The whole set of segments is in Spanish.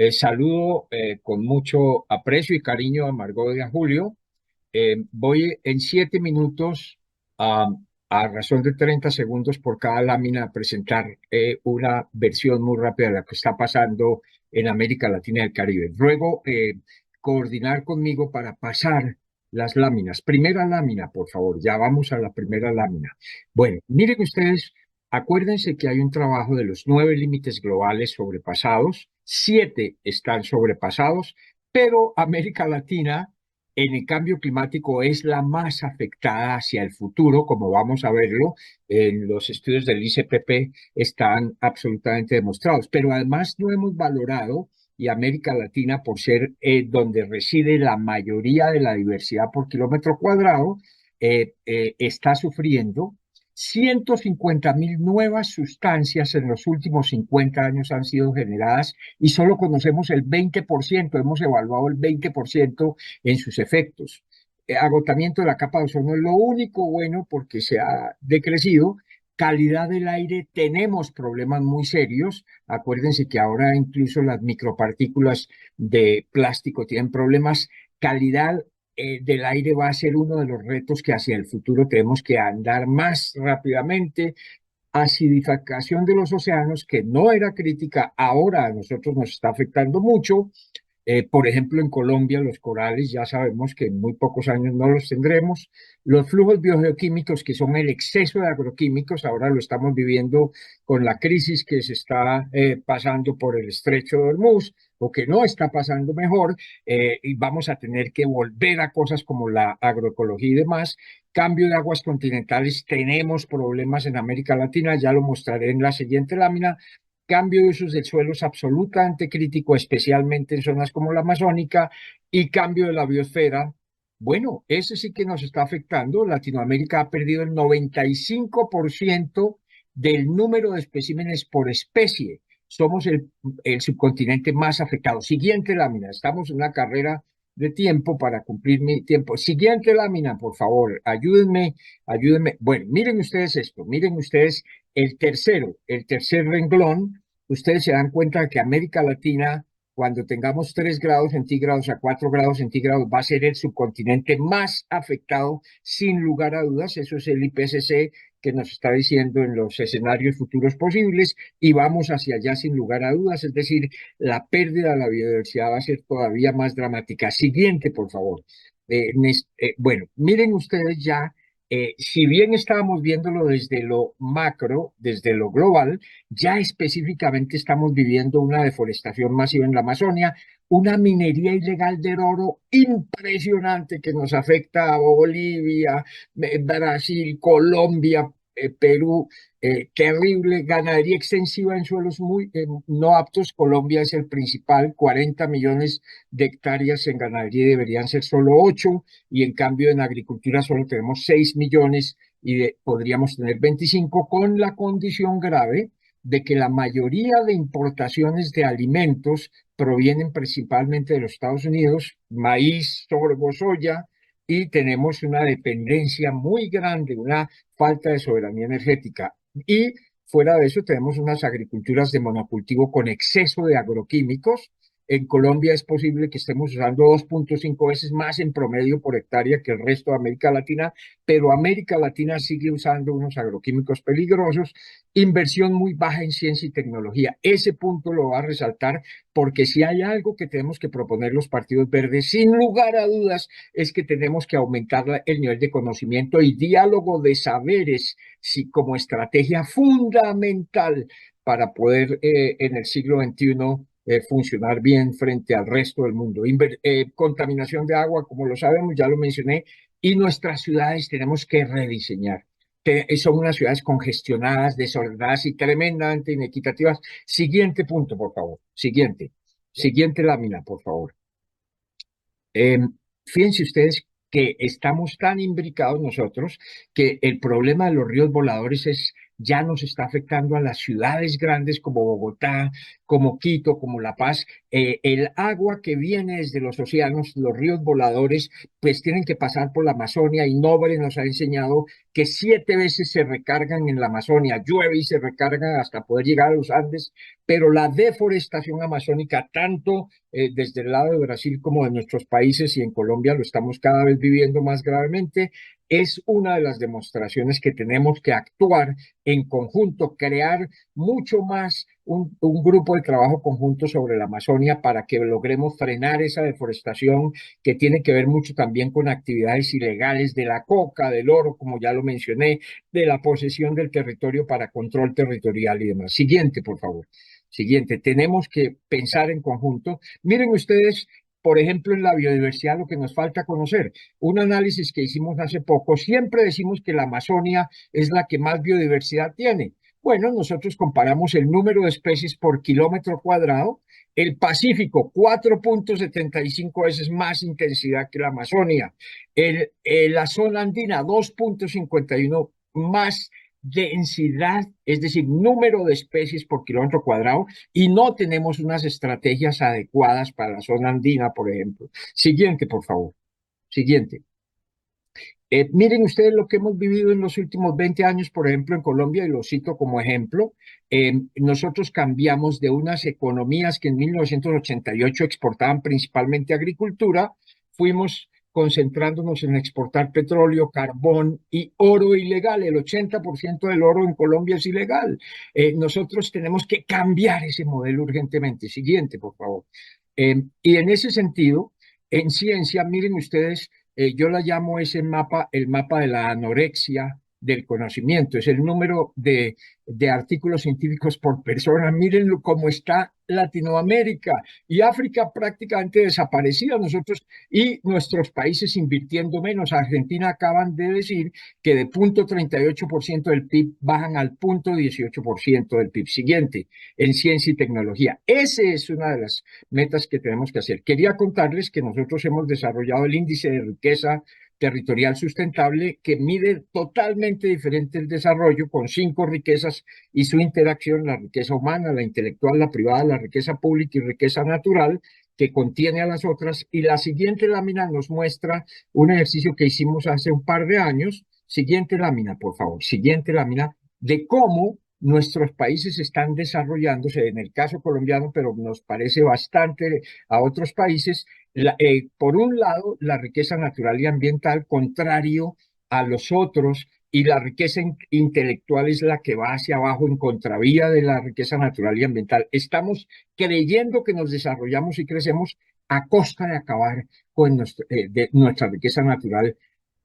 Saludo con mucho aprecio y cariño a Margot y a Julio. Voy en 7 minutos, a, a razón de 30 segundos por cada lámina, a presentar una versión muy rápida de lo que está pasando en América Latina y el Caribe. Ruego coordinar conmigo para pasar las láminas. Primera lámina, por favor. Ya vamos a la primera lámina. Bueno, miren ustedes, acuérdense que hay un trabajo de los 9 límites globales sobrepasados. 7 están sobrepasados, pero América Latina en el cambio climático es la más afectada hacia el futuro, como vamos a verlo en los estudios del ICPP están absolutamente demostrados. Pero además no hemos valorado, y América Latina, por ser donde reside la mayoría de la diversidad por kilómetro cuadrado, está sufriendo 150.000 nuevas sustancias en los últimos 50 años han sido generadas y solo conocemos el 20%, hemos evaluado el 20% en sus efectos. Agotamiento de la capa de ozono es lo único bueno porque se ha decrecido. Calidad del aire, tenemos problemas muy serios. Acuérdense que ahora incluso las micropartículas de plástico tienen problemas. Calidad del aire va a ser uno de los retos que hacia el futuro tenemos que andar más rápidamente. Acidificación de los océanos, que no era crítica, ahora a nosotros nos está afectando mucho. Por ejemplo, en Colombia, los corales ya sabemos que en muy pocos años no los tendremos. Los flujos biogeoquímicos, que son el exceso de agroquímicos, ahora lo estamos viviendo con la crisis que se está pasando por el estrecho de Hormuz, o que no está pasando mejor, y vamos a tener que volver a cosas como la agroecología y demás. Cambio de aguas continentales, tenemos problemas en América Latina, ya lo mostraré en la siguiente lámina. Cambio de usos del suelo es absolutamente crítico, especialmente en zonas como la amazónica, y cambio de la biosfera. Bueno, ese sí que nos está afectando. Latinoamérica ha perdido el 95% del número de especímenes por especie. Somos el subcontinente más afectado. Siguiente lámina. Estamos en una carrera de tiempo para cumplir mi tiempo. Siguiente lámina, por favor. Ayúdenme, ayúdenme. Bueno, miren ustedes esto. Miren ustedes el tercer renglón. Ustedes se dan cuenta que América Latina, cuando tengamos 3 grados centígrados a 4 grados centígrados, va a ser el subcontinente más afectado, sin lugar a dudas. Eso es el IPCC que nos está diciendo en los escenarios futuros posibles, y vamos hacia allá sin lugar a dudas. Es decir, la pérdida de la biodiversidad va a ser todavía más dramática. Siguiente, por favor. Bueno, miren ustedes ya, si bien estábamos viéndolo desde lo macro, desde lo global, ya específicamente estamos viviendo una deforestación masiva en la Amazonia, una minería ilegal de oro impresionante que nos afecta a Bolivia, Brasil, Colombia, Perú, terrible. Ganadería extensiva en suelos muy no aptos. Colombia es el principal, 40 millones de hectáreas en ganadería, deberían ser solo 8, y en cambio en agricultura solo tenemos 6 millones y podríamos tener 25, con la condición grave de que la mayoría de importaciones de alimentos provienen principalmente de los Estados Unidos, maíz, sorgo, soya, y tenemos una dependencia muy grande, una falta de soberanía energética. Y fuera de eso tenemos unas agriculturas de monocultivo con exceso de agroquímicos. En Colombia es posible que estemos usando 2.5 veces más en promedio por hectárea que el resto de América Latina, pero América Latina sigue usando unos agroquímicos peligrosos. Inversión muy baja en ciencia y tecnología. Ese punto lo va a resaltar, porque si hay algo que tenemos que proponer los partidos verdes, sin lugar a dudas, es que tenemos que aumentar el nivel de conocimiento y diálogo de saberes, sí, como estrategia fundamental para poder en el siglo XXI funcionar bien frente al resto del mundo. Contaminación de agua, como lo sabemos, ya lo mencioné, y nuestras ciudades tenemos que rediseñar. Son unas ciudades congestionadas, desordenadas y tremendamente inequitativas. Siguiente punto, por favor. Siguiente lámina, por favor. Eh, Fíjense ustedes que estamos tan imbricados nosotros que el problema de los ríos voladores es ya nos está afectando a las ciudades grandes como Bogotá, como Quito, como La Paz. El agua que viene desde los océanos, los ríos voladores, pues tienen que pasar por la Amazonia, y Noble nos ha enseñado que 7 veces se recargan en la Amazonia, llueve y se recargan hasta poder llegar a los Andes, pero la deforestación amazónica, tanto desde el lado de Brasil como de nuestros países, y en Colombia lo estamos cada vez viviendo más gravemente, es una de las demostraciones que tenemos que actuar en conjunto, crear mucho más un grupo de trabajo conjunto sobre la Amazonia para que logremos frenar esa deforestación que tiene que ver mucho también con actividades ilegales de la coca, del oro, como ya lo mencioné, de la posesión del territorio para control territorial y demás. Siguiente, por favor. Siguiente, tenemos que pensar en conjunto. Miren ustedes, por ejemplo, en la biodiversidad, lo que nos falta conocer. Un análisis que hicimos hace poco, siempre decimos que la Amazonia es la que más biodiversidad tiene. Bueno, nosotros comparamos el número de especies por kilómetro cuadrado. El Pacífico, 4,75 veces más intensidad que la Amazonia. La zona andina, 2,51 más densidad, es decir, número de especies por kilómetro cuadrado, y no tenemos unas estrategias adecuadas para la zona andina, por ejemplo. Siguiente, por favor. Siguiente. Miren ustedes lo que hemos vivido en los últimos 20 años, por ejemplo, en Colombia, y lo cito como ejemplo. Nosotros cambiamos de unas economías que en 1988 exportaban principalmente agricultura, fuimos concentrándonos en exportar petróleo, carbón y oro ilegal. El 80% del oro en Colombia es ilegal. Nosotros tenemos que cambiar ese modelo urgentemente. Siguiente, por favor. Y en ese sentido, en ciencia, miren ustedes, yo la llamo ese mapa, el mapa de la anorexia del conocimiento. Es el número de artículos científicos por persona. Mírenlo cómo está Latinoamérica y África prácticamente desaparecida. Nosotros y nuestros países invirtiendo menos. Argentina acaban de decir que de 0,38% del PIB bajan al 0,18% del PIB. Siguiente, en ciencia y tecnología. Esa es una de las metas que tenemos que hacer. Quería contarles que nosotros hemos desarrollado el índice de riqueza territorial sustentable, que mide totalmente diferente el desarrollo con 5 riquezas y su interacción: la riqueza humana, la intelectual, la privada, la riqueza pública y riqueza natural, que contiene a las otras. Y la siguiente lámina nos muestra un ejercicio que hicimos hace un par de años. Siguiente lámina, por favor. Siguiente lámina, de cómo nuestros países están desarrollándose, en el caso colombiano, pero nos parece bastante a otros países. Por un lado, la riqueza natural y ambiental, contrario a los otros, y la riqueza intelectual es la que va hacia abajo en contravía de la riqueza natural y ambiental. Estamos creyendo que nos desarrollamos y crecemos a costa de acabar con de nuestra riqueza natural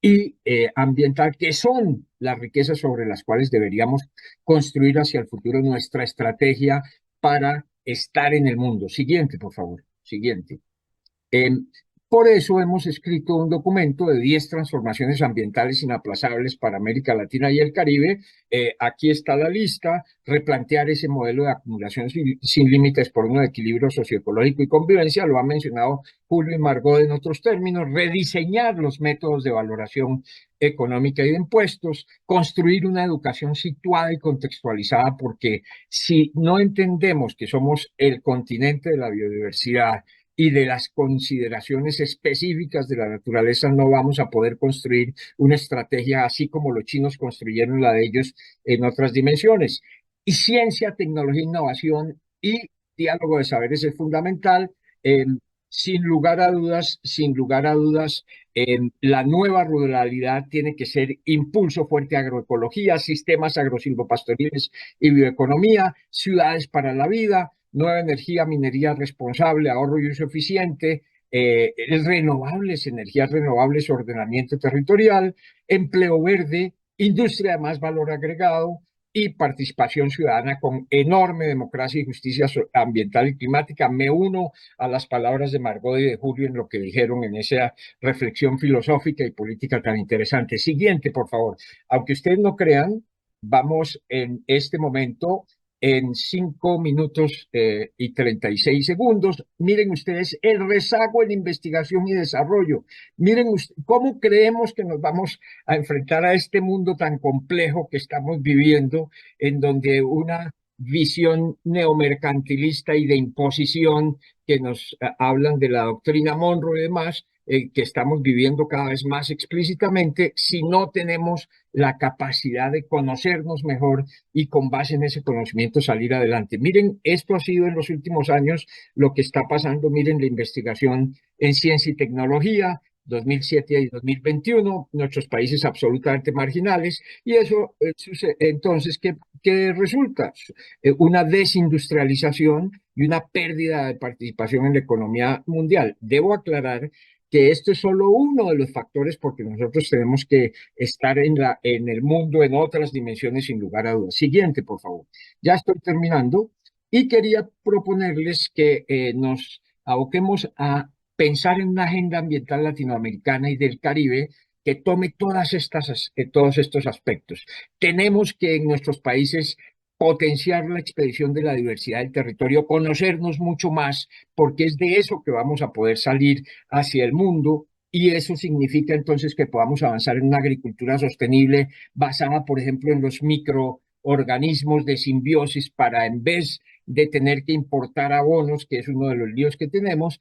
y ambiental, que son las riquezas sobre las cuales deberíamos construir hacia el futuro nuestra estrategia para estar en el mundo. Siguiente, por favor. Siguiente. Eh, por eso hemos escrito un documento de 10 transformaciones ambientales inaplazables para América Latina y el Caribe. Aquí está la lista: replantear ese modelo de acumulación sin límites por uno de equilibrio socioecológico y convivencia, lo ha mencionado Julio y Margot en otros términos; rediseñar los métodos de valoración económica y de impuestos; construir una educación situada y contextualizada, porque si no entendemos que somos el continente de la biodiversidad y de las consideraciones específicas de la naturaleza, no vamos a poder construir una estrategia así como los chinos construyeron la de ellos en otras dimensiones. Y ciencia, tecnología, innovación y diálogo de saberes es fundamental. Eh, Sin lugar a dudas, sin lugar a dudas, la nueva ruralidad tiene que ser impulso fuerte a agroecología, sistemas agrosilvopastoriles y bioeconomía, ciudades para la vida, nueva energía, minería responsable, ahorro y uso eficiente, energías renovables, ordenamiento territorial, empleo verde, industria de más valor agregado y participación ciudadana con enorme democracia y justicia ambiental y climática. Me uno a las palabras de Margot y de Julio en lo que dijeron en esa reflexión filosófica y política tan interesante. Siguiente, por favor. Aunque ustedes no crean, vamos en este momento en 5 minutos y 36 segundos. Miren ustedes el rezago en investigación y desarrollo. Miren cómo creemos que nos vamos a enfrentar a este mundo tan complejo que estamos viviendo, en donde una visión neomercantilista y de imposición que nos hablan de la doctrina Monroe y demás, que estamos viviendo cada vez más explícitamente, si no tenemos la capacidad de conocernos mejor y con base en ese conocimiento salir adelante. Miren, esto ha sido en los últimos años lo que está pasando. Miren la investigación en ciencia y tecnología, 2007 y 2021, nuestros países absolutamente marginales, y eso entonces, ¿qué resulta? Una desindustrialización y una pérdida de participación en la economía mundial. Debo aclarar que esto es solo uno de los factores porque nosotros tenemos que estar en el mundo en otras dimensiones sin lugar a dudas. Siguiente, por favor. Ya estoy terminando y quería proponerles que nos aboquemos a pensar en una agenda ambiental latinoamericana y del Caribe que tome todos estos aspectos. Tenemos que en nuestros países potenciar la expedición de la diversidad del territorio, conocernos mucho más, porque es de eso que vamos a poder salir hacia el mundo y eso significa entonces que podamos avanzar en una agricultura sostenible basada, por ejemplo, en los microorganismos de simbiosis para en vez de tener que importar abonos, que es uno de los líos que tenemos,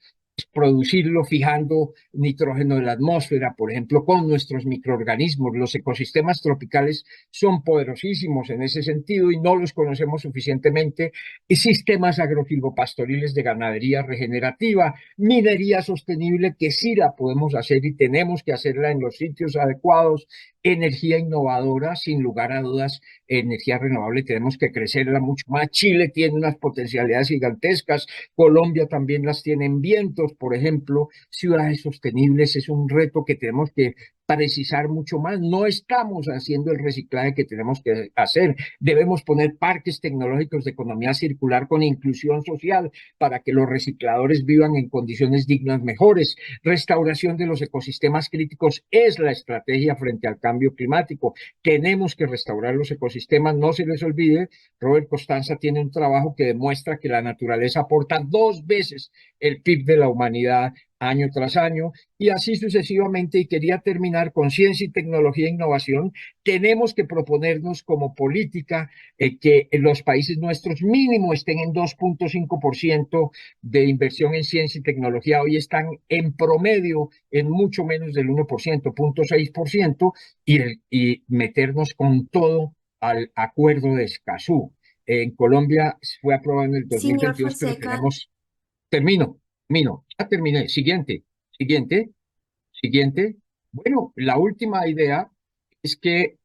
producirlo fijando nitrógeno de la atmósfera, por ejemplo, con nuestros microorganismos. Los ecosistemas tropicales son poderosísimos en ese sentido y no los conocemos suficientemente. Y sistemas agrosilvopastoriles de ganadería regenerativa, minería sostenible, que sí la podemos hacer y tenemos que hacerla en los sitios adecuados, energía innovadora, sin lugar a dudas, energía renovable, tenemos que crecerla mucho más. Chile tiene unas potencialidades gigantescas, Colombia también las tiene en vientos, por ejemplo, ciudades sostenibles es un reto que tenemos que precisar mucho más. No estamos haciendo el reciclaje que tenemos que hacer. Debemos poner parques tecnológicos de economía circular con inclusión social para que los recicladores vivan en condiciones dignas mejores. Restauración de los ecosistemas críticos es la estrategia frente al cambio climático. Tenemos que restaurar los ecosistemas. No se les olvide, Robert Costanza tiene un trabajo que demuestra que la naturaleza aporta 2 veces el PIB de la humanidad año tras año y así sucesivamente. Y quería terminar con ciencia y tecnología e innovación. Tenemos que proponernos como política que los países nuestros mínimo estén en 2,5% de inversión en ciencia y tecnología. Hoy están en promedio en mucho menos del 1%, 0,6%, y meternos con todo al acuerdo de Escazú. En Colombia fue aprobado en el Señor 2022, pero Fonseca, tenemos, ya terminé. Siguiente. Siguiente. Bueno, la última idea es que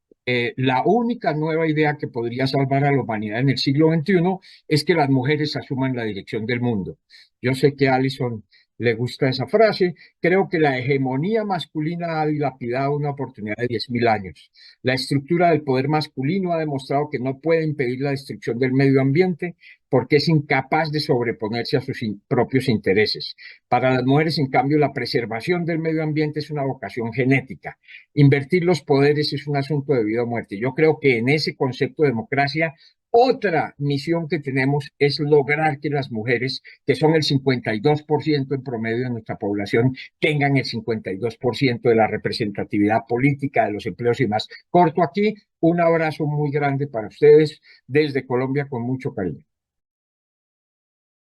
la única nueva idea que podría salvar a la humanidad en el siglo XXI es que las mujeres asuman la dirección del mundo. Yo sé que a Alison le gusta esa frase. Creo que la hegemonía masculina ha dilapidado una oportunidad de 10.000 años. La estructura del poder masculino ha demostrado que no puede impedir la destrucción del medio ambiente porque es incapaz de sobreponerse a sus propios intereses. Para las mujeres, en cambio, la preservación del medio ambiente es una vocación genética. Invertir los poderes es un asunto de vida o muerte. Yo creo que en ese concepto de democracia, otra misión que tenemos es lograr que las mujeres, que son el 52% en promedio de nuestra población, tengan el 52% de la representatividad política, de los empleos y más. Corto aquí, un abrazo muy grande para ustedes desde Colombia con mucho cariño.